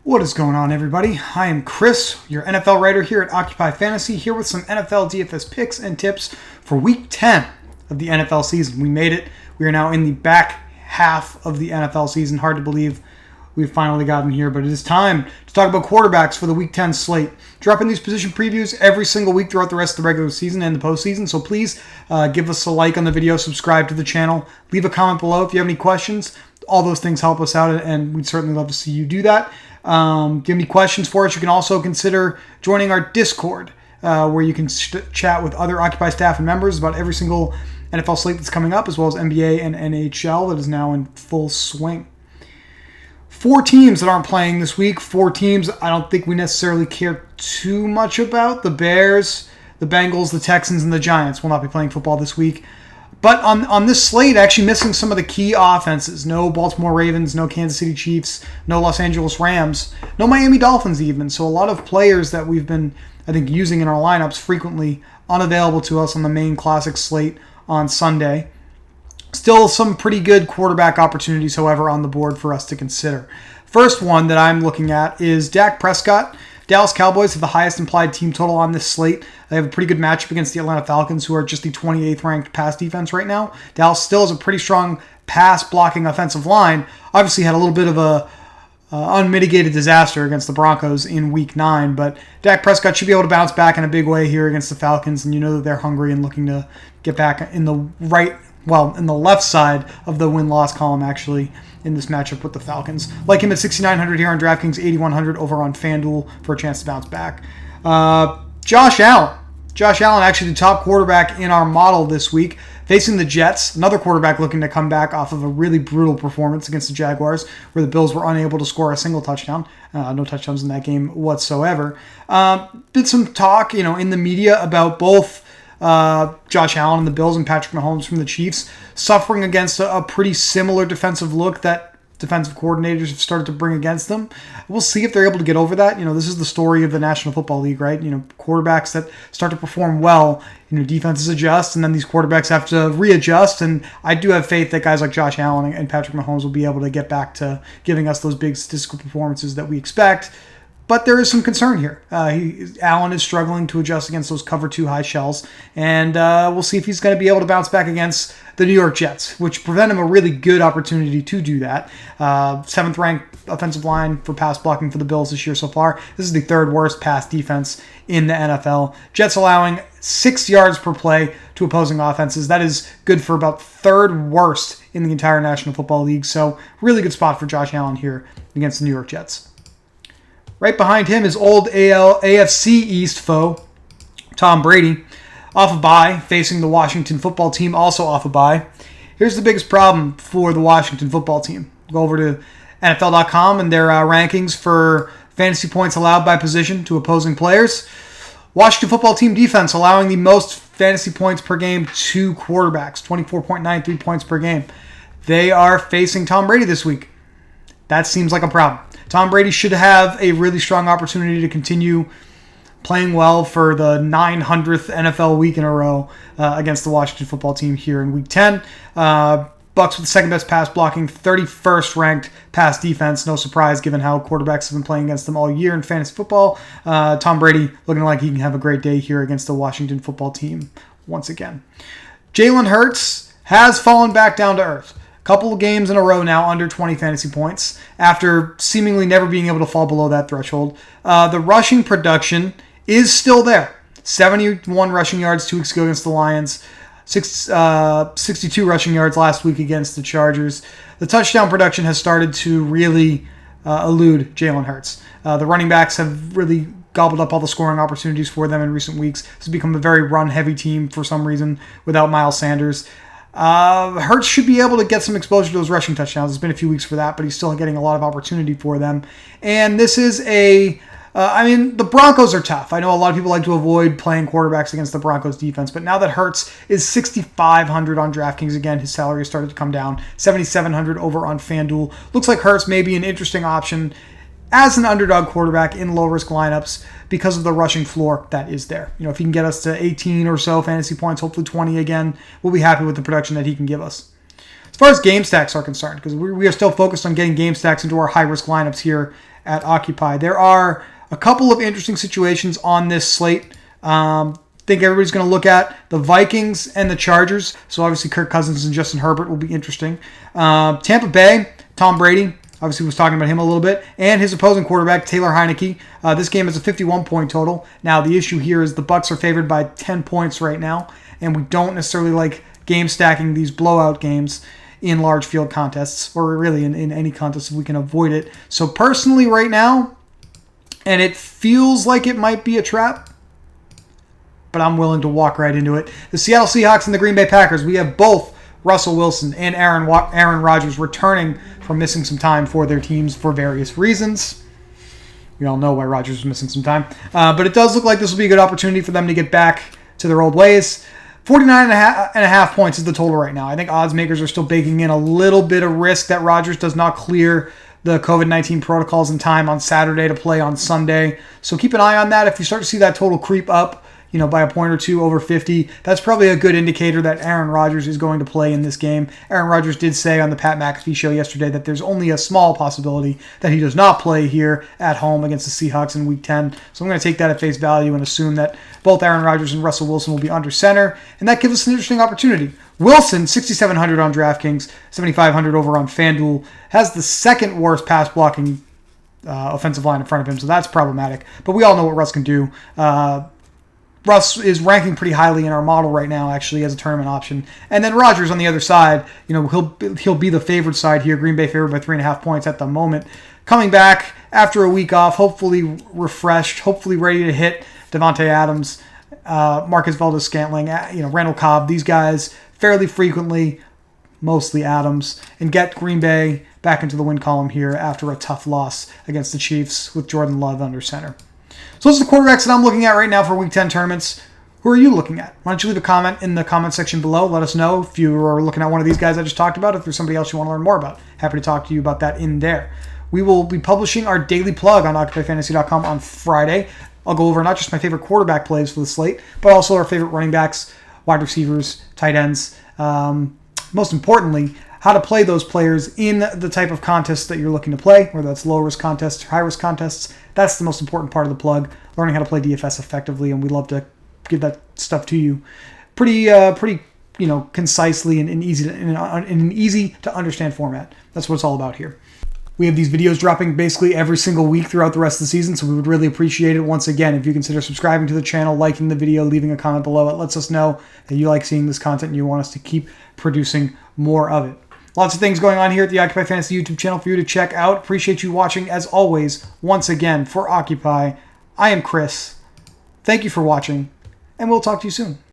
What is going on, everybody? I am Chris, your NFL writer here at Occupy Fantasy, here with some NFL DFS picks and tips for Week 10 of the NFL season. We made it. We are now in the back half of the NFL season. Hard to believe we've finally gotten here, but it is time to talk about quarterbacks for the Week 10 slate. Dropping these position previews every single week throughout the rest of the regular season and the postseason, so please give us a like on the video, subscribe to the channel, leave a comment below if you have any questions. All those things help us out, and we'd certainly love to see you do that. Give me questions for us. You can also consider joining our Discord, where you can chat with other Occupy staff and members about every single NFL slate that's coming up, as well as NBA and NHL that is now in full swing. 4 teams that aren't playing this week. 4 teams I don't think we necessarily care too much about. The Bears, the Bengals, the Texans, and the Giants will not be playing football this week. But on this slate, actually missing some of the key offenses. No Baltimore Ravens, no Kansas City Chiefs, no Los Angeles Rams, no Miami Dolphins even. So a lot of players that we've been, I think, using in our lineups frequently unavailable to us on the main classic slate on Sunday. Still some pretty good quarterback opportunities, however, on the board for us to consider. First one that I'm looking at is Dak Prescott. Dallas Cowboys have the highest implied team total on this slate. They have a pretty good matchup against the Atlanta Falcons, who are just the 28th ranked pass defense right now. Dallas still has a pretty strong pass blocking offensive line. Obviously had a little bit of a unmitigated disaster against the Broncos in Week 9, but Dak Prescott should be able to bounce back in a big way here against the Falcons, and you know that they're hungry and looking to get back in the in the left side of the win-loss column, actually, in this matchup with the Falcons. Like him at 6,900 here on DraftKings, 8,100 over on FanDuel for a chance to bounce back. Josh Allen. Josh Allen, actually the top quarterback in our model this week, facing the Jets. Another quarterback looking to come back off of a really brutal performance against the Jaguars, where the Bills were unable to score a single touchdown. No touchdowns in that game whatsoever. Did some talk, in the media about both Josh Allen and the Bills and Patrick Mahomes from the Chiefs suffering against a pretty similar defensive look that defensive coordinators have started to bring against them. We'll see if they're able to get over that. This is the story of the National Football League, right? Quarterbacks that start to perform well, defenses adjust, and then these quarterbacks have to readjust. And I do have faith that guys like Josh Allen and Patrick Mahomes will be able to get back to giving us those big statistical performances that we expect. But there is some concern here. Allen is struggling to adjust against those cover 2 high shells, and we'll see if he's going to be able to bounce back against the New York Jets, which prevent him a really good opportunity to do that. 7th ranked offensive line for pass blocking for the Bills this year so far. This is the 3rd worst pass defense in the NFL. Jets allowing 6 yards per play to opposing offenses. That is good for about 3rd worst in the entire National Football League. So really good spot for Josh Allen here against the New York Jets. Right behind him is old AFC East foe, Tom Brady, off a bye, facing the Washington football team, also off a bye. Here's the biggest problem for the Washington football team. Go over to NFL.com and their rankings for fantasy points allowed by position to opposing players. Washington football team defense allowing the most fantasy points per game to quarterbacks, 24.93 points per game. They are facing Tom Brady this week. That seems like a problem. Tom Brady should have a really strong opportunity to continue playing well for the 900th NFL week in a row against the Washington football team here in Week 10. Bucks with the 2nd best pass blocking, 31st ranked pass defense. No surprise given how quarterbacks have been playing against them all year in fantasy football. Tom Brady looking like he can have a great day here against the Washington football team once again. Jalen Hurts has fallen back down to earth. Couple of games in a row now under 20 fantasy points after seemingly never being able to fall below that threshold. The rushing production is still there. 71 rushing yards 2 weeks ago against the Lions. 62 rushing yards last week against the Chargers. The touchdown production has started to really elude Jalen Hurts. The running backs have really gobbled up all the scoring opportunities for them in recent weeks. It's become a very run-heavy team for some reason without Miles Sanders. Hurts should be able to get some exposure to those rushing touchdowns. It's been a few weeks for that, but he's still getting a lot of opportunity for them. And this is the Broncos are tough. I know a lot of people like to avoid playing quarterbacks against the Broncos defense, but now that Hurts is 6,500 on DraftKings again, his salary has started to come down. 7,700 over on FanDuel. Looks like Hurts may be an interesting option as an underdog quarterback in low-risk lineups because of the rushing floor that is there. If he can get us to 18 or so fantasy points, hopefully 20 again, we'll be happy with the production that he can give us. As far as game stacks are concerned, because we are still focused on getting game stacks into our high-risk lineups here at Occupy. There are a couple of interesting situations on this slate. Think everybody's going to look at the Vikings and the Chargers. So obviously Kirk Cousins and Justin Herbert will be interesting. Tampa Bay, Tom Brady, obviously was talking about him a little bit, and his opposing quarterback, Taylor Heineke. This game is a 51-point total. Now the issue here is the Bucs are favored by 10 points right now, and we don't necessarily like game stacking these blowout games in large field contests, or really in any contest if we can avoid it. So personally right now, and it feels like it might be a trap, but I'm willing to walk right into it. The Seattle Seahawks and the Green Bay Packers. We have both Russell Wilson and Aaron Rodgers returning from missing some time for their teams for various reasons. We all know why Rodgers was missing some time. But it does look like this will be a good opportunity for them to get back to their old ways. 49.5 points is the total right now. I think odds makers are still baking in a little bit of risk that Rodgers does not clear the COVID-19 protocols in time on Saturday to play on Sunday. So keep an eye on that. If you start to see that total creep up, by a point or two over 50, that's probably a good indicator that Aaron Rodgers is going to play in this game. Aaron Rodgers did say on the Pat McAfee show yesterday that there's only a small possibility that he does not play here at home against the Seahawks in Week 10. So I'm going to take that at face value and assume that both Aaron Rodgers and Russell Wilson will be under center, and that gives us an interesting opportunity. Wilson, 6,700 on DraftKings, 7,500 over on FanDuel, has the second worst pass blocking offensive line in front of him, so that's problematic. But we all know what Russ can do. Russ is ranking pretty highly in our model right now, actually, as a tournament option. And then Rodgers on the other side, he'll be the favored side here. Green Bay favored by 3.5 points at the moment. Coming back after a week off, hopefully refreshed, hopefully ready to hit Devontae Adams, Marcus Valdes-Scantling, Randall Cobb, these guys fairly frequently, mostly Adams, and get Green Bay back into the win column here after a tough loss against the Chiefs with Jordan Love under center. So those are the quarterbacks that I'm looking at right now for Week 10 tournaments. Who are you looking at? Why don't you leave a comment in the comment section below. Let us know if you are looking at one of these guys I just talked about, if there's somebody else you want to learn more about. Happy to talk to you about that in there. We will be publishing our daily plug on OccupyFantasy.com on Friday. I'll go over not just my favorite quarterback plays for the slate, but also our favorite running backs, wide receivers, tight ends. Most importantly, how to play those players in the type of contests that you're looking to play, whether that's low-risk contests or high-risk contests. That's the most important part of the plug, learning how to play DFS effectively, and we'd love to give that stuff to you pretty concisely and in an easy to understand format. That's what it's all about here. We have these videos dropping basically every single week throughout the rest of the season, so we would really appreciate it once again if you consider subscribing to the channel, liking the video, leaving a comment below. It lets us know that you like seeing this content and you want us to keep producing more of it. Lots of things going on here at the Occupy Fantasy YouTube channel for you to check out. Appreciate you watching as always. Once again, for Occupy, I am Chris. Thank you for watching, and we'll talk to you soon.